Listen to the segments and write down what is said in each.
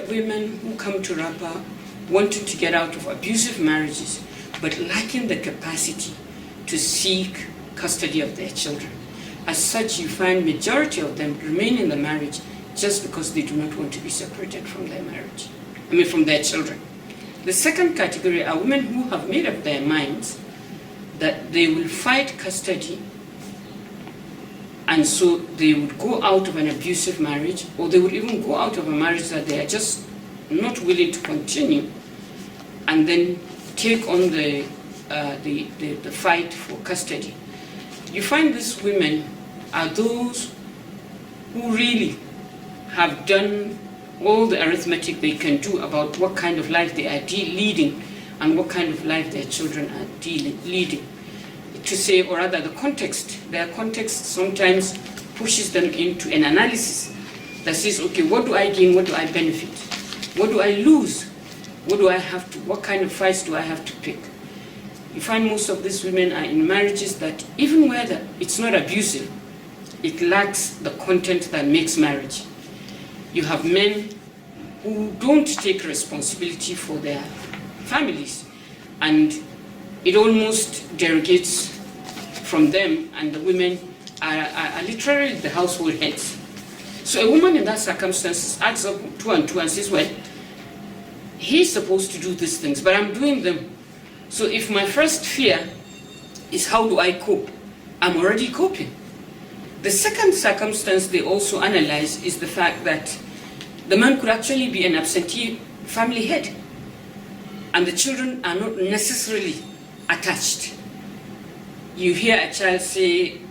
of women who come to WRAPA wanting to get out of abusive marriages, but lacking the capacity to seek custody of their children. As such, you find majority of them remain in the marriage just because they do not want to be separated from their marriage, from their children. The second category are women who have made up their minds that they will fight custody, and so they would go out of an abusive marriage, or they would even go out of a marriage that they are just not willing to continue, and then take on the fight for custody. You find these women are those who really have done all the arithmetic they can do about what kind of life they are leading and what kind of life their children are leading. To say, or rather the context, their context sometimes pushes them into an analysis that says, okay, what do I gain, what do I benefit? What do I lose? What do I have to, what kind of fights do I have to pick? You find most of these women are in marriages that even where it's not abusive, it lacks the content that makes marriage. You have men who don't take responsibility for their families, and it almost derogates from them, and the women are literally the household heads. So a woman in that circumstance adds up 2 and 2 and says, well, he's supposed to do these things, but I'm doing them. So if my first fear is how do I cope, I'm already coping. The second circumstance they also analyze is the fact that the man could actually be an absentee family head, and the children are not necessarily attached. You hear a child say,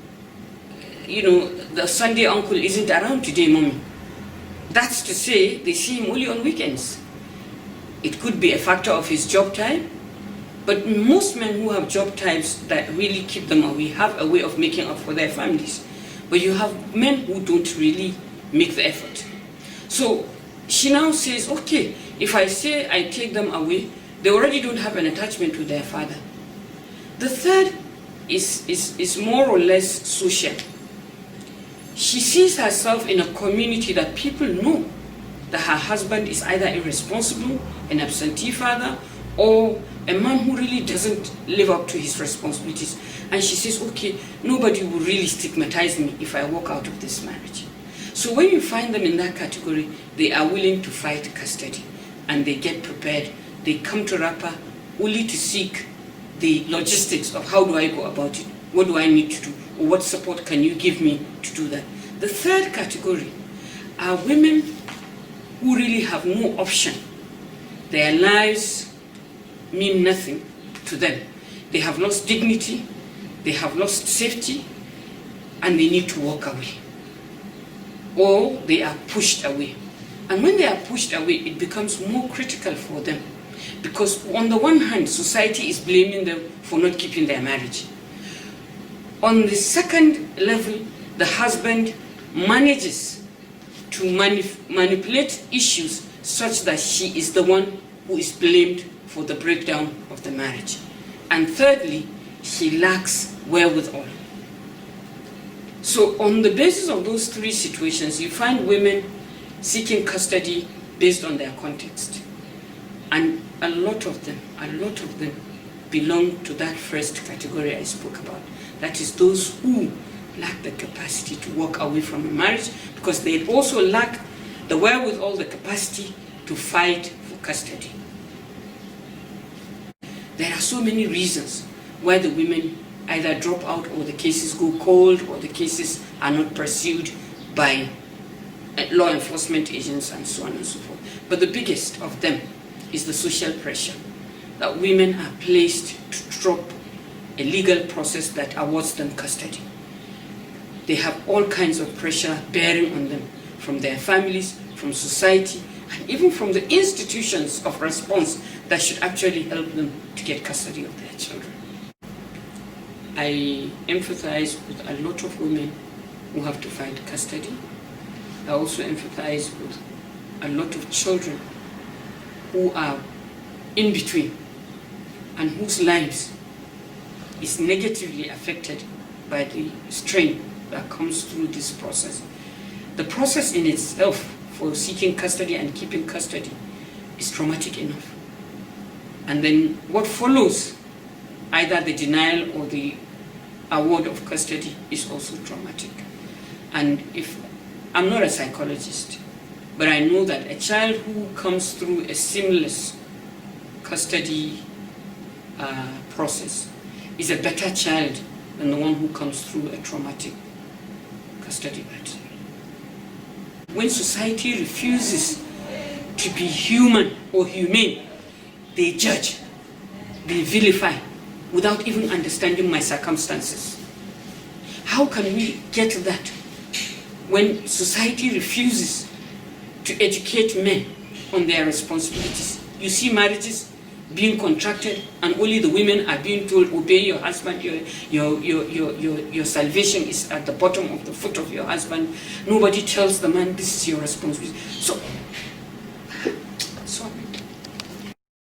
the Sunday uncle isn't around today, mommy. That's to say, they see him only on weekends. It could be a factor of his job time, but most men who have job times that really keep them away have a way of making up for their families. But you have men who don't really make the effort. So she now says, okay, if I say I take them away, they already don't have an attachment to their father. The third is more or less social. She sees herself in a community that people know that her husband is either irresponsible, an absentee father, or a man who really doesn't live up to his responsibilities. And she says, okay, nobody will really stigmatize me if I walk out of this marriage. So when you find them in that category, they are willing to fight custody, and they get prepared. They come to WRAPA only to seek the logistics of how do I go about it, what do I need to do, or what support can you give me to do that. The third category are women who really have no option. Their lives mean nothing to them. They have lost dignity, they have lost safety, and they need to walk away. Or they are pushed away. And when they are pushed away, it becomes more critical for them. Because on the one hand, society is blaming them for not keeping their marriage. On the second level, the husband manages to manipulate issues such that she is the one who is blamed for the breakdown of the marriage. And thirdly, she lacks wherewithal. So on the basis of those three situations, you find women seeking custody based on their context. And a lot of them belong to that first category I spoke about. That is those who lack the capacity to walk away from a marriage because they also lack the wherewithal, the capacity to fight for custody. There are so many reasons why the women either drop out or the cases go cold or the cases are not pursued by law enforcement agents and so on and so forth. But the biggest of them is the social pressure that women are placed to drop a legal process that awards them custody. They have all kinds of pressure bearing on them from their families, from society, and even from the institutions of response that should actually help them to get custody of their children. I empathize with a lot of women who have to fight custody. I also empathize with a lot of children who are in between and whose lives is negatively affected by the strain that comes through this process. The process in itself for seeking custody and keeping custody is traumatic enough. And then what follows, either the denial or the award of custody, is also traumatic. And if I'm not a psychologist, but I know that a child who comes through a seamless custody process is a better child than the one who comes through a traumatic custody battle. When society refuses to be human or humane, they judge, they vilify, without even understanding my circumstances. How can we get that when society refuses to educate men on their responsibilities? You see marriages being contracted and only the women are being told, obey your husband, your salvation is at the bottom of the foot of your husband. Nobody tells the man, this is your responsibility. So